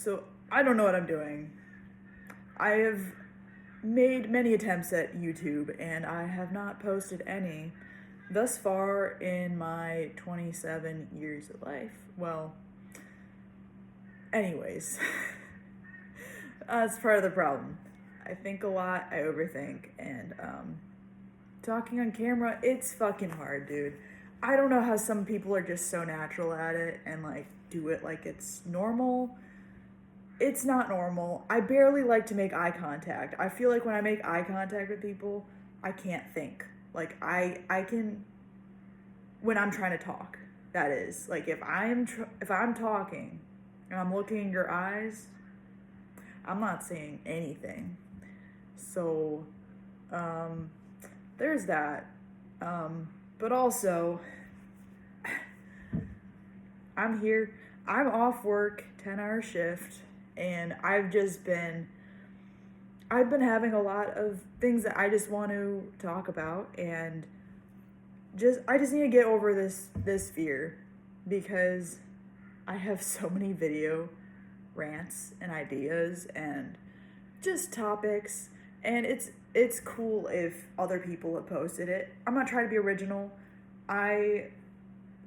So I don't know what I'm doing. I have made many attempts at YouTube and I have not posted any thus far in my 27 years of life. Well, anyways, that's part of the problem. I think a lot, I overthink, and talking on camera, it's fucking hard, dude. I don't know how some people are just so natural at it and like do it like it's normal. It's not normal. I barely like to make eye contact. I feel like when I make eye contact with people, I can't think. Like I can when I'm trying to talk. That is, like if I'm talking and I'm looking in your eyes, I'm not saying anything. So there's that. But also I'm here. I'm off work, 10-hour shift, and I've been having a lot of things that I just want to talk about, and I just need to get over this fear, because I have so many video rants and ideas and just topics, and it's cool if other people have posted it. I'm not trying to be original. I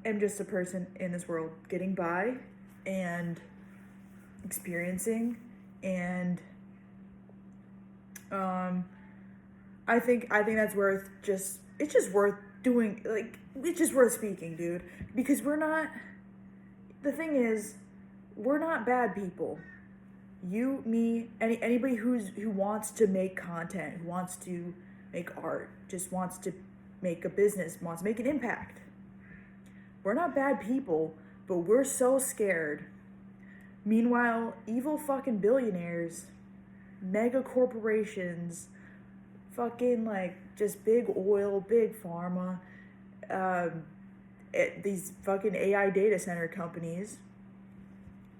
am just a person in this world getting by and experiencing, and I think that's worth it's just worth doing, like it's just worth speaking, dude, because the thing is, we're not bad people. You, me, anybody who wants to make content, who wants to make art, just wants to make a business, wants to make an impact. We're not bad people, but we're so scared. Meanwhile, evil fucking billionaires, mega corporations, fucking like just big oil, big pharma, these fucking AI data center companies,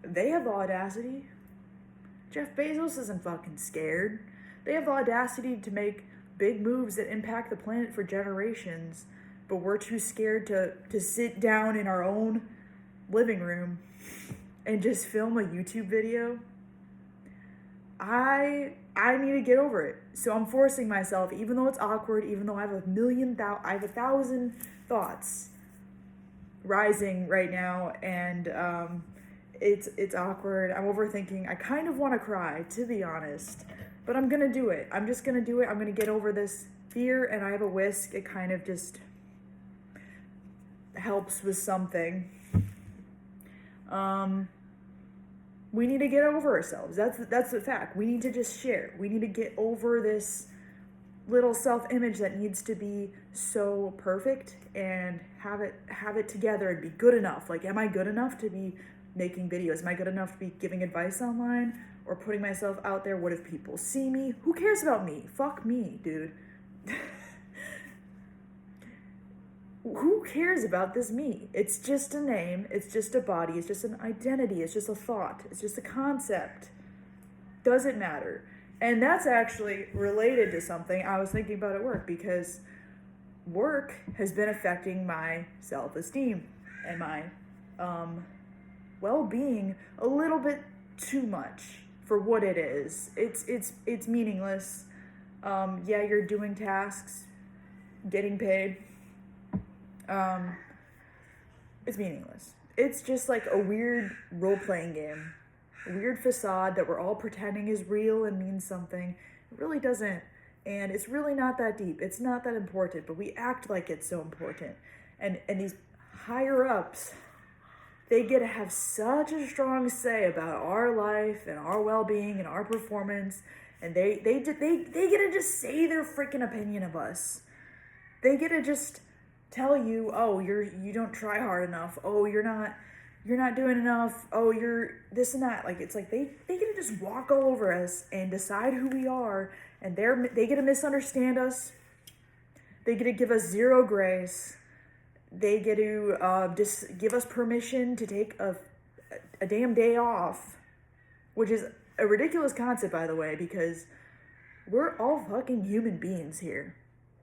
they have the audacity. Jeff Bezos isn't fucking scared. They have the audacity to make big moves that impact the planet for generations, but we're too scared to sit down in our own living room and just film a YouTube video. I need to get over it. So I'm forcing myself, even though it's awkward, even though I have a 1,000 thoughts rising right now, and it's awkward. I'm overthinking. I kind of want to cry, to be honest, but I'm gonna do it. I'm just gonna do it. I'm gonna get over this fear, and I have a whisk. It kind of just helps with something. We need to get over ourselves. That's the fact. We need to just share. We need to get over this little self-image that needs to be so perfect and have it together and be good enough. Like, am I good enough to be making videos? Am I good enough to be giving advice online or putting myself out there? What if people see me? Who cares about me? Fuck me, dude. Who cares about this me? It's just a name, it's just a body, it's just an identity, it's just a thought, it's just a concept. Doesn't matter. And that's actually related to something I was thinking about at work, because work has been affecting my self-esteem and my well-being a little bit too much for what it is. It's meaningless. Yeah, you're doing tasks, getting paid. It's meaningless. It's just like a weird role-playing game, a weird facade that we're all pretending is real and means something. It really doesn't, and it's really not that deep. It's not that important, but we act like it's so important. And these higher ups, they get to have such a strong say about our life and our well-being and our performance, and they get to just say their freaking opinion of us. They get to just tell you, oh, you don't try hard enough. Oh, you're not doing enough. Oh, you're this and that. Like, it's like they get to just walk all over us and decide who we are, and they get to misunderstand us. They get to give us zero grace. They get to just give us permission to take a damn day off, which is a ridiculous concept, by the way, because we're all fucking human beings here.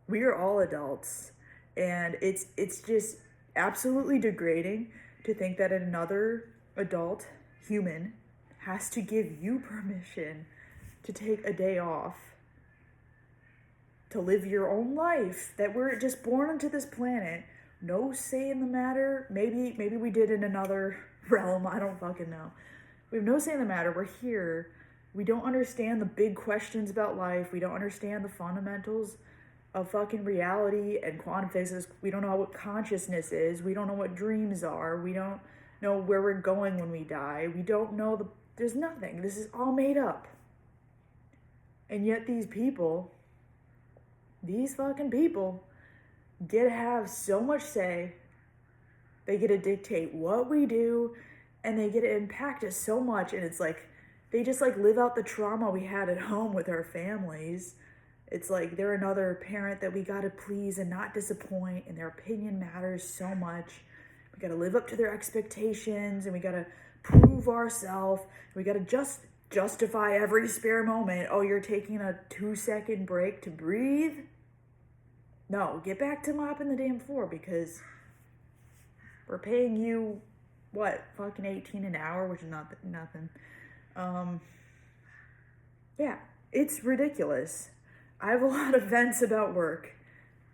We are all adults. And it's just absolutely degrading to think that another adult human has to give you permission to take a day off, to live your own life, that we're just born onto this planet, no say in the matter. Maybe we did in another realm, I don't fucking know. We have no say in the matter. We're here. We don't understand the big questions about life. We don't understand the fundamentals of fucking reality and quantum physics. We don't know what consciousness is. We don't know what dreams are. We don't know where we're going when we die. We don't know there's nothing. This is all made up. And yet these fucking people get to have so much say. They get to dictate what we do, and they get to impact us so much. And it's like, they just like live out the trauma we had at home with our families. It's like they're another parent that we gotta please and not disappoint, and their opinion matters so much. We gotta live up to their expectations, and we gotta prove ourselves. We gotta justify every spare moment. Oh, you're taking a 2-second break to breathe? No, get back to mopping the damn floor, because we're paying you, what, fucking $18 an hour, which is nothing. Yeah, it's ridiculous. I have a lot of vents about work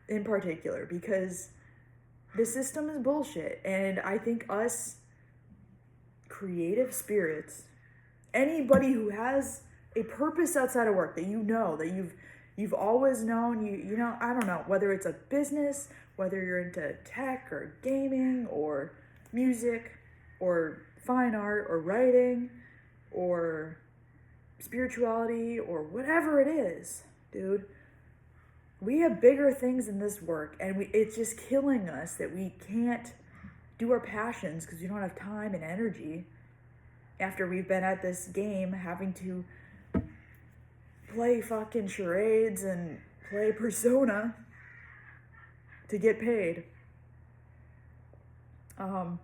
in particular, because the system is bullshit. And I think us creative spirits, anybody who has a purpose outside of work that you've always known, you know, I don't know, whether it's a business, whether you're into tech or gaming or music or fine art or writing or spirituality or whatever it is, dude, we have bigger things in this work, and it's just killing us that we can't do our passions because we don't have time and energy after we've been at this game having to play fucking charades and play Persona to get paid. I'm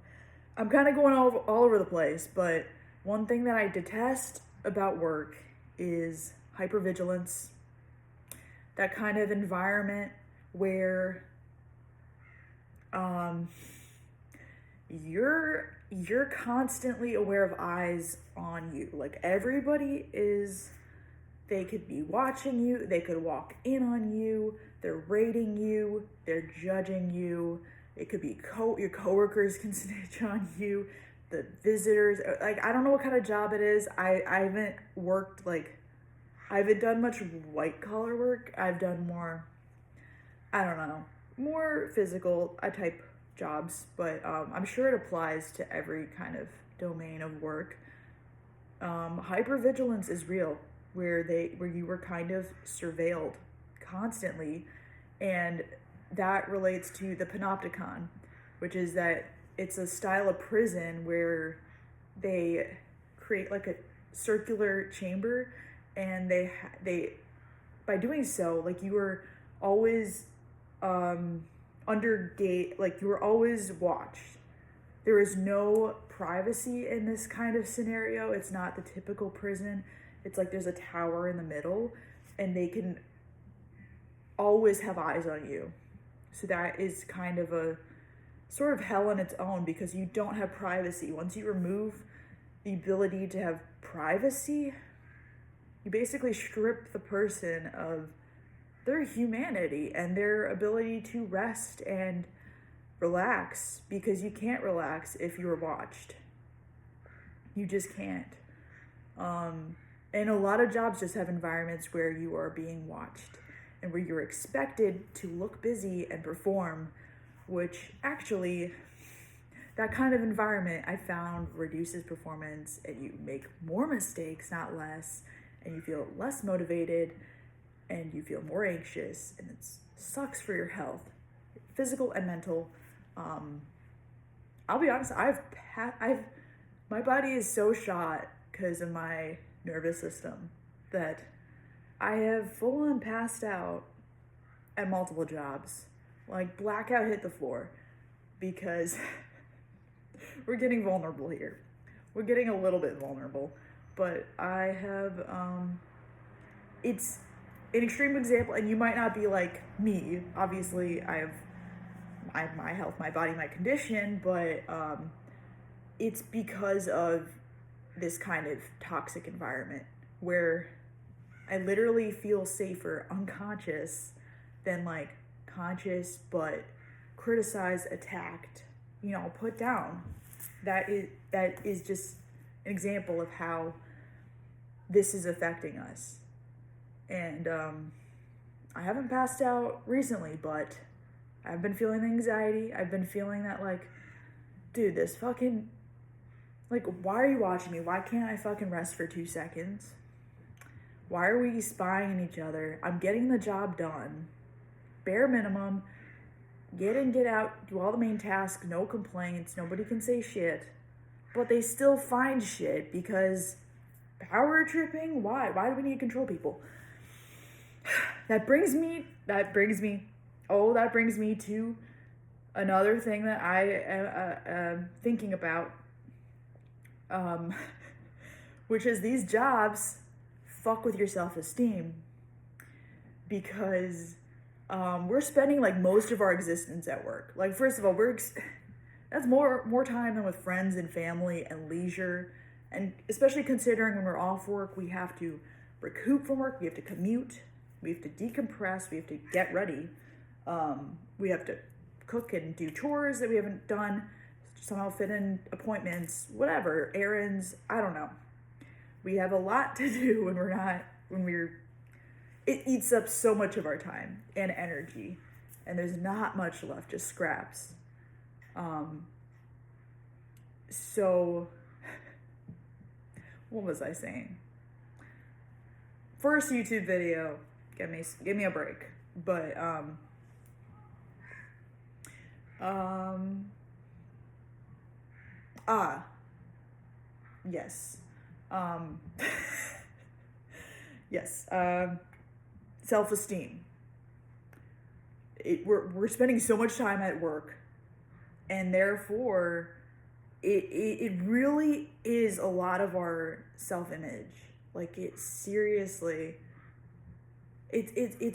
kind of going all over the place, but one thing that I detest about work is hypervigilance. That kind of environment where you're constantly aware of eyes on you. Like they could be watching you, they could walk in on you, they're rating you, they're judging you. It could be your coworkers can snitch on you, the visitors. Like, I don't know what kind of job it is. I haven't worked, like, I haven't done much white collar work. I've done more, I don't know, more physical type jobs, but I'm sure it applies to every kind of domain of work. Hypervigilance is real, where you were kind of surveilled constantly, and that relates to the panopticon, which is that it's a style of prison where they create like a circular chamber, and they by doing so, like, you were always under gate, like you were always watched. There is no privacy in this kind of scenario. It's not the typical prison. It's like there's a tower in the middle, and they can always have eyes on you. So that is kind of a sort of hell on its own, because you don't have privacy. Once you remove the ability to have privacy, you basically strip the person of their humanity and their ability to rest and relax, because you can't relax if you're watched. You just can't. And a lot of jobs just have environments where you are being watched and where you're expected to look busy and perform, which actually, that kind of environment I found reduces performance, and you make more mistakes, not less, and you feel less motivated, and you feel more anxious, and it sucks for your health, physical and mental. I'll be honest, my body is so shot because of my nervous system that I have full on passed out at multiple jobs, like blackout hit the floor, because we're getting vulnerable here. We're getting a little bit vulnerable, but I have, it's an extreme example, and you might not be like me. Obviously, I have my health, my body, my condition, but it's because of this kind of toxic environment where I literally feel safer unconscious than like conscious, but criticized, attacked, put down. That is just an example of how this is affecting us. And I haven't passed out recently, but I've been feeling anxiety. I've been feeling that, like, dude, this fucking, like, why are you watching me? Why can't I fucking rest for 2 seconds? Why are we spying on each other? I'm getting the job done. Bare minimum. Get in, get out, do all the main tasks, no complaints, nobody can say shit. But they still find shit because power tripping? Why? Why do we need to control people? That brings me to another thing that I am thinking about, which is these jobs fuck with your self-esteem, because we're spending like most of our existence at work. Like, first of all, that's more time than with friends and family and leisure, and especially considering when we're off work, we have to recoup from work, we have to commute, we have to decompress, we have to get ready, we have to cook and do chores that we haven't done, somehow fit in appointments, whatever, errands, I don't know. We have a lot to do it eats up so much of our time and energy, and there's not much left, just scraps. So what was I saying? First YouTube video, give me a break. But yes. Yes. Self-esteem. We're spending so much time at work, and therefore it really is a lot of our self-image. Like, it's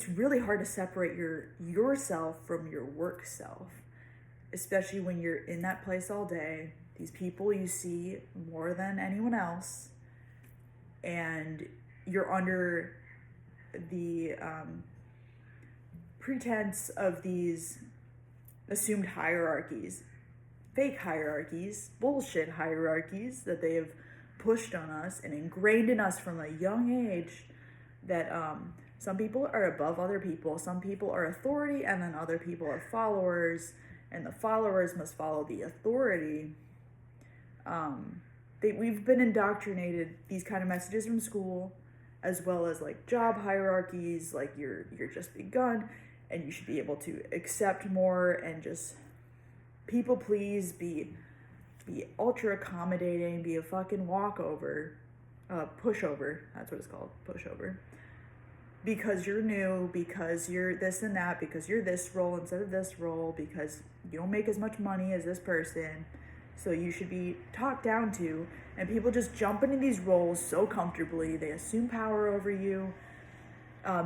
really hard to separate yourself from your work self, especially when you're in that place all day, these people you see more than anyone else, and you're under the pretense of these assumed hierarchies, fake hierarchies, bullshit hierarchies that they have pushed on us and ingrained in us from a young age, that some people are above other people, some people are authority, and then other people are followers, and the followers must follow the authority. We've been indoctrinated these kind of messages from school, as well as like job hierarchies, like you're just begun and you should be able to accept more and just people please, be ultra accommodating, be a fucking walkover, pushover, that's what it's called, pushover, because you're new, because you're this and that, because you're this role instead of this role, because you don't make as much money as this person, so you should be talked down to. And people just jump into these roles so comfortably. They assume power over you.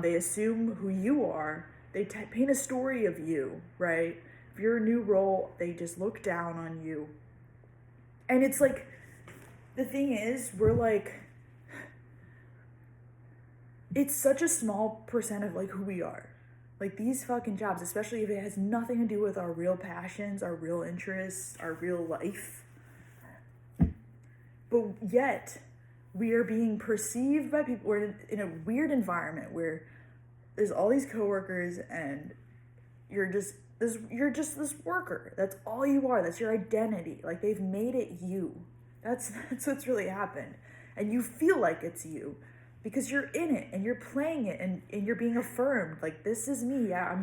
They assume who you are. They paint a story of you, right? If you're a new role, they just look down on you. And it's like, the thing is, we're like, it's such a small percent of like who we are. Like, these fucking jobs, especially if it has nothing to do with our real passions, our real interests, our real life. But yet, we are being perceived by people. We're in a weird environment where there's all these coworkers, and you're just this worker. That's all you are. That's your identity. Like, they've made it you. That's what's really happened. And you feel like it's you because you're in it and you're playing it, and you're being affirmed. Like, this is me. Yeah,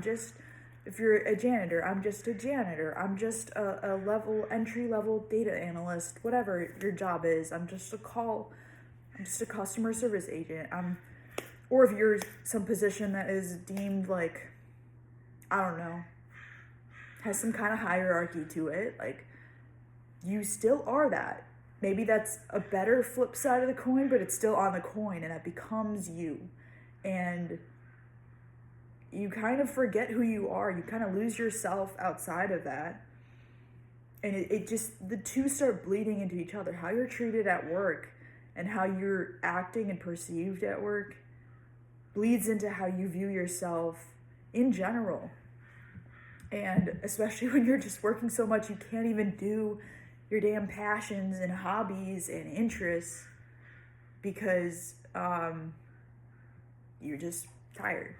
if you're a janitor, I'm just a janitor. I'm just a entry level data analyst, whatever your job is. I'm just a customer service agent. Or if you're some position that is deemed like, I don't know, has some kind of hierarchy to it, like, you still are that. Maybe that's a better flip side of the coin, but it's still on the coin, and that becomes you. And you kind of forget who you are. You kind of lose yourself outside of that. And it just, the two start bleeding into each other. How you're treated at work and how you're acting and perceived at work bleeds into how you view yourself in general. And especially when you're just working so much, you can't even do your damn passions and hobbies and interests because you're just tired.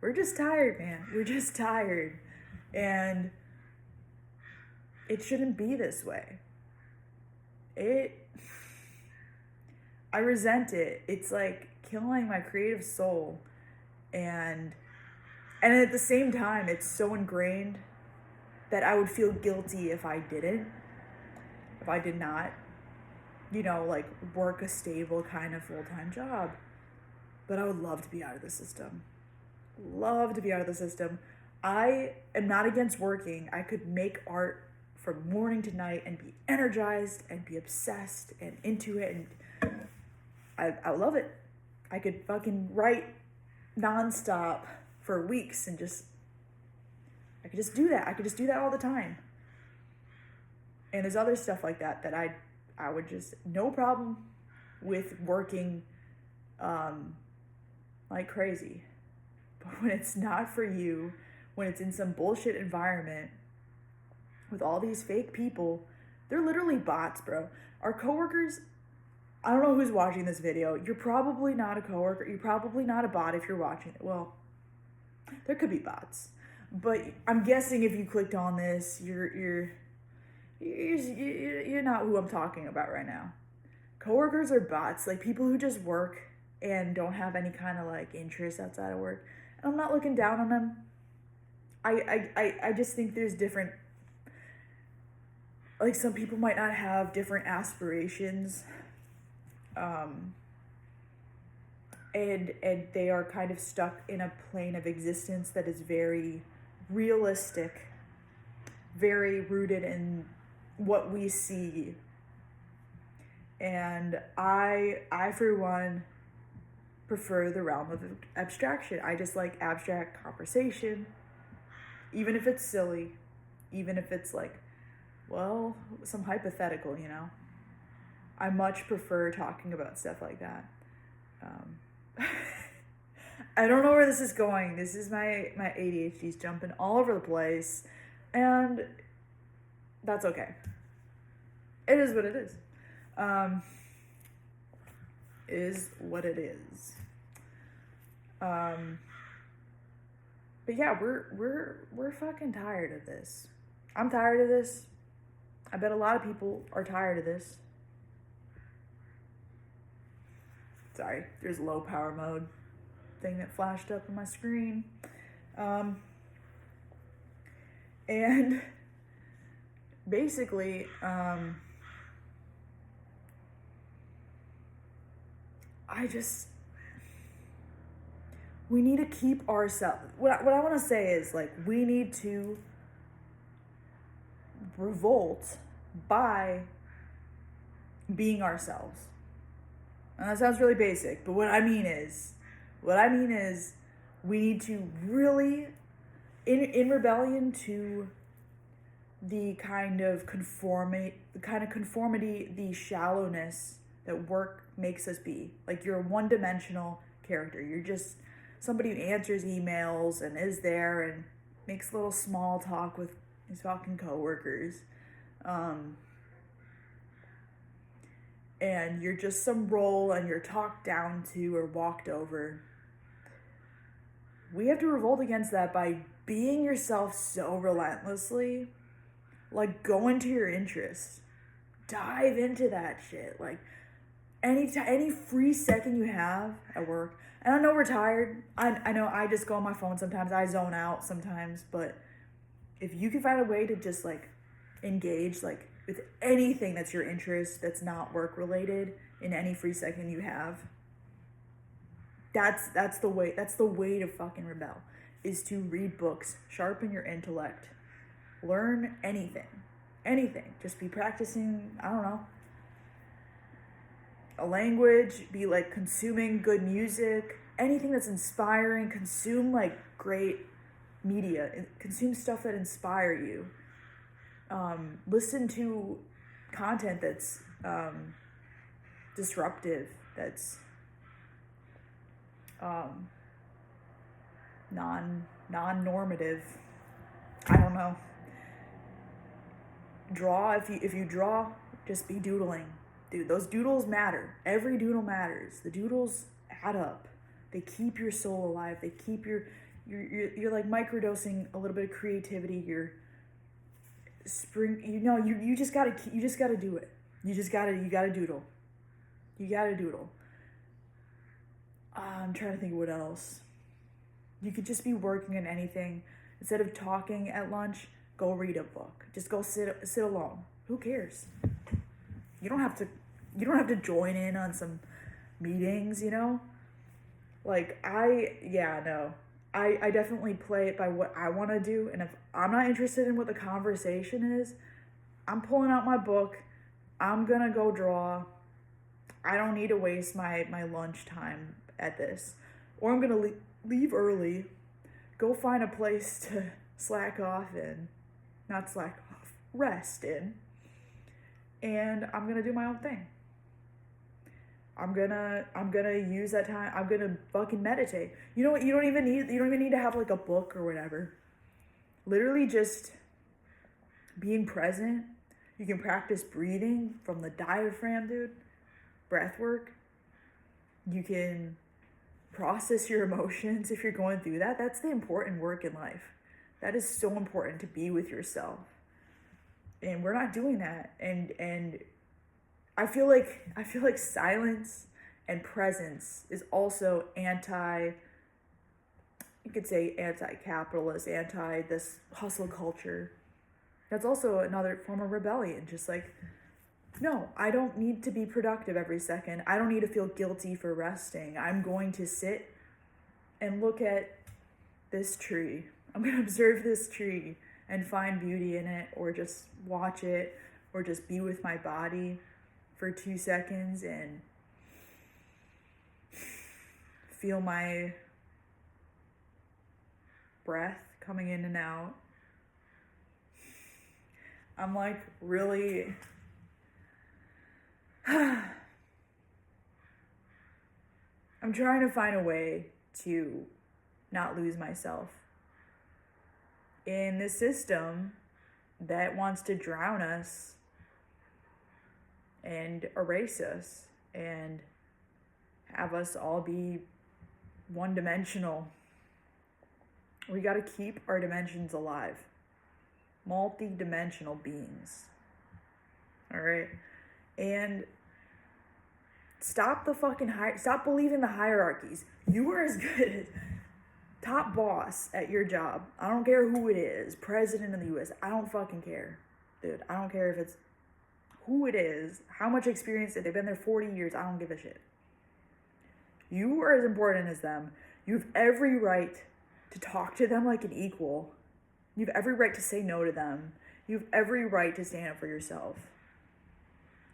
We're just tired, man. We're just tired. And it shouldn't be this way. I resent it. It's like killing my creative soul. And at the same time, it's so ingrained that I would feel guilty if I did not, like work a stable kind of full-time job. But I would love to be out of the system. Love to be out of the system. I am not against working. I could make art from morning to night and be energized and be obsessed and into it. And I love it. I could fucking write nonstop for weeks and I could just do that. I could just do that all the time. And there's other stuff like that I would just, no problem with working like crazy. But when it's not for you, when it's in some bullshit environment with all these fake people, they're literally bots, bro. Our coworkers, I don't know who's watching this video. You're probably not a coworker. You're probably not a bot if you're watching it. Well, there could be bots, but I'm guessing if you clicked on this, you're not who I'm talking about right now. Coworkers are bots, like people who just work and don't have any kind of like interest outside of work. And I'm not looking down on them. I just think there's different, like some people might not have different aspirations, and they are kind of stuck in a plane of existence that is very realistic, very rooted in what we see. And I for one prefer the realm of abstraction. I just like abstract conversation, even if it's silly, even if it's like, well, some hypothetical, I much prefer talking about stuff like that. I don't know where this is going. This is my ADHD's jumping all over the place, and that's okay. It is what it is. Is what it is. But yeah, we're fucking tired of this. I'm tired of this. I bet a lot of people are tired of this. Sorry, there's low power mode thing that flashed up on my screen. And basically, we need to keep ourselves, what I want to say is, like, we need to revolt by being ourselves. And that sounds really basic, but what I mean is we need to really, in rebellion to the kind of conformity, the shallowness that work makes us be. Like, you're a one-dimensional character. You're just somebody who answers emails and is there and makes a little small talk with his fucking coworkers. And you're just some role and you're talked down to or walked over. We have to revolt against that by being yourself so relentlessly. Like, go into your interests. Dive into that shit. Like, any free second you have at work. And I know we're tired. I know I just go on my phone sometimes. I zone out sometimes. But if you can find a way to just, like, engage, like, with anything that's your interest, that's not work related, in any free second you have, that's the way to fucking rebel, is to read books, sharpen your intellect, learn anything. Just be practicing, I don't know, a language, be like consuming good music, anything that's inspiring, consume like great media, consume stuff that inspire you. Listen to content that's disruptive, that's non-normative. I don't know. Draw, if you draw, just be doodling. Dude, those doodles matter. Every doodle matters. The doodles add up. They keep your soul alive. They keep you're like microdosing a little bit of creativity. You're you just gotta do it. You gotta doodle. You gotta doodle. I'm trying to think of what else. You could just be working on anything. Instead of talking at lunch, go read a book. Just go sit alone. Who cares? You don't have to join in on some meetings, you know? Like, I definitely play it by what I want to do. And if I'm not interested in what the conversation is, I'm pulling out my book. I'm going to go draw. I don't need to waste my lunch time at this. Or I'm going to leave early, go find a place to rest in. And I'm going to do my own thing. I'm gonna use that time. I'm gonna fucking meditate. You know what? You don't even need to have like a book or whatever. Literally just being present. You can practice breathing from the diaphragm, dude. Breath work. You can process your emotions if you're going through that. That's the important work in life. That is so important, to be with yourself. And we're not doing that. And I feel like silence and presence is also you could say anti-capitalist, anti this hustle culture. That's also another form of rebellion. Just like, no, I don't need to be productive every second. I don't need to feel guilty for resting. I'm going to sit and look at this tree. I'm going to observe this tree and find beauty in it, or just watch it, or just be with my body for 2 seconds and feel my breath coming in and out. I'm like really I'm trying to find a way to not lose myself in this system that wants to drown us and erase us and have us all be one-dimensional. We got to keep our dimensions alive. Multi-dimensional beings. All right? And stop believing the hierarchies. You are as good as top boss at your job. I don't care who it is. President of the US. I don't fucking care. Dude, I don't care if it's who it is, how much experience they've been there 40 years, I don't give a shit. You are as important as them. You have every right to talk to them like an equal. You have every right to say no to them. You have every right to stand up for yourself.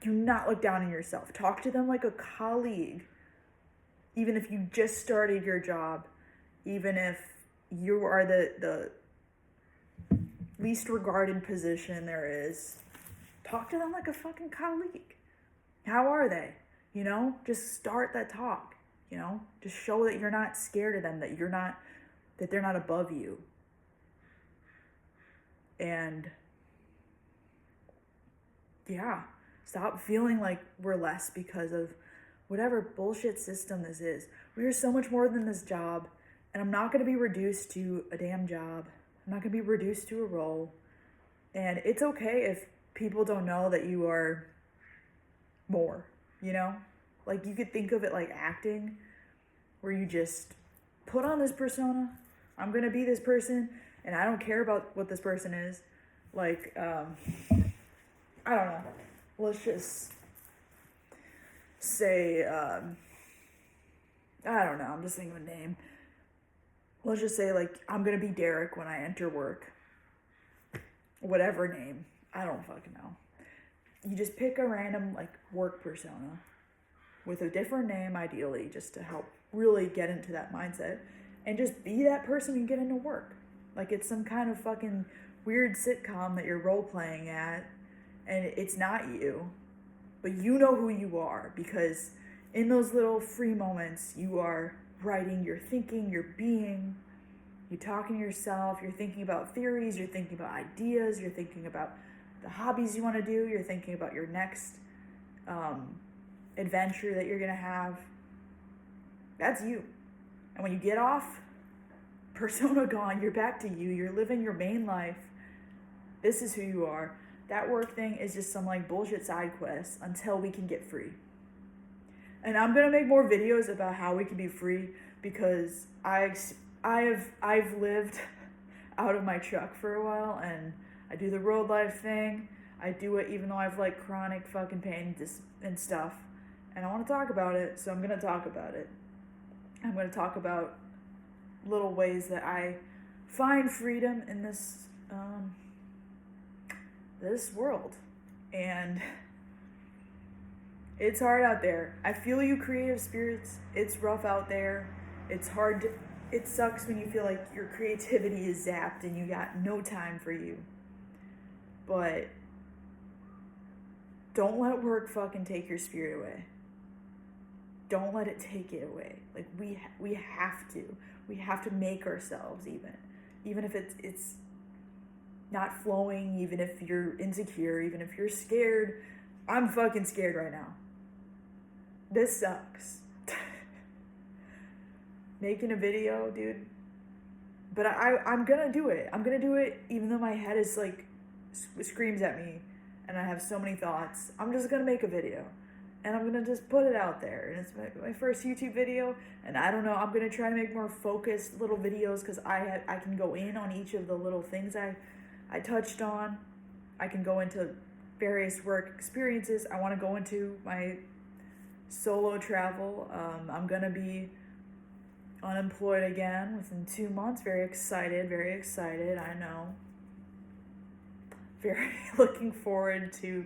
Do not look down on yourself. Talk to them like a colleague. Even if you just started your job, even if you are the least regarded position there is, talk to them like a fucking colleague. How are they? You know, just start that talk. You know, just show that you're not scared of them, that they're not above you. And yeah, stop feeling like we're less because of whatever bullshit system this is. We are so much more than this job, and I'm not going to be reduced to a damn job. I'm not going to be reduced to a role. And it's okay if people don't know that you are more, you know? Like, you could think of it like acting, where you just put on this persona. I'm going to be this person, and I don't care about what this person is. Like, I don't know. Let's just say, I don't know. I'm just thinking of a name. Let's just say, like, I'm going to be Derek when I enter work. Whatever name. I don't fucking know. You just pick a random, like, work persona with a different name, ideally, just to help really get into that mindset. And just be that person you get into work. Like, it's some kind of fucking weird sitcom that you're role-playing at, and it's not you. But you know who you are, because in those little free moments, you are writing, you're thinking, you're being, you're talking to yourself, you're thinking about theories, you're thinking about ideas, you're thinking about the hobbies you want to do, you're thinking about your next adventure that you're going to have. That's you. And when you get off, persona gone, you're back to you, you're living your main life. This is who you are. That work thing is just some like bullshit side quest until we can get free. And I'm gonna make more videos about how we can be free, because I've lived out of my truck for a while, and I do the road life thing. I do it even though I have like chronic fucking pain and stuff, and I want to talk about it, so I'm gonna talk about it. I'm gonna talk about little ways that I find freedom in this world. And it's hard out there. I feel you, creative spirits. It's rough out there. It's hard. It sucks when you feel like your creativity is zapped and you got no time for you. But don't let work fucking take your spirit away. Don't let it take it away. Like we have to. We have to make ourselves even if it's not flowing, even if you're insecure, even if you're scared. I'm fucking scared right now. This sucks. Making a video, dude. But I'm gonna do it. I'm gonna do it even though my head is like screams at me and I have so many thoughts. I'm just gonna make a video. And I'm gonna just put it out there. And it's my first YouTube video. And I don't know, I'm gonna try to make more focused little videos, because I can go in on each of the little things I touched on. I can go into various work experiences. I want to go into my solo travel. I'm gonna be unemployed again within 2 months. Very excited, I know. Very looking forward to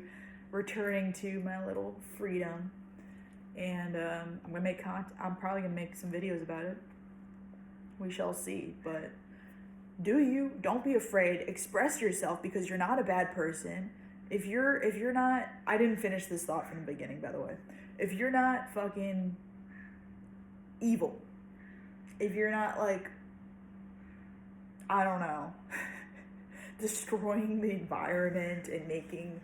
returning to my little freedom. And I'm probably gonna make some videos about it. We shall see. But don't be afraid. Express yourself, because you're not a bad person. If you're not, I didn't finish this thought from the beginning, by the way. If you're not fucking evil, if you're not like, I don't know, destroying the environment and making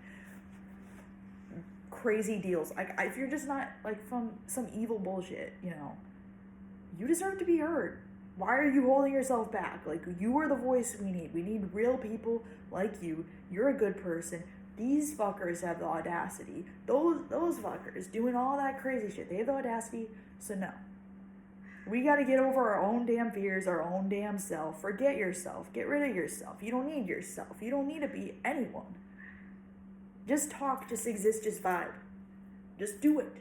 crazy deals, like if you're just not like from some evil bullshit, you deserve to be heard. Why are you holding yourself back? Like, you are the voice we need. We need real people like you. You're a good person. These fuckers have the audacity. Those fuckers doing all that crazy shit, they have the audacity. So no. We gotta get over our own damn fears, our own damn self. Forget yourself. Get rid of yourself. You don't need yourself. You don't need to be anyone. Just talk, just exist, just vibe. Just do it.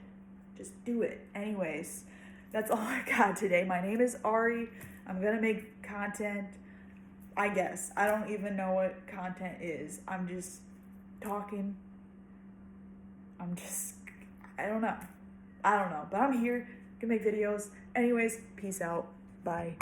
Just do it. Anyways, that's all I got today. My name is Ari. I'm gonna make content, I guess. I don't even know what content is. I'm just talking. I don't know. But I'm here. Can make videos. Anyways, peace out. Bye.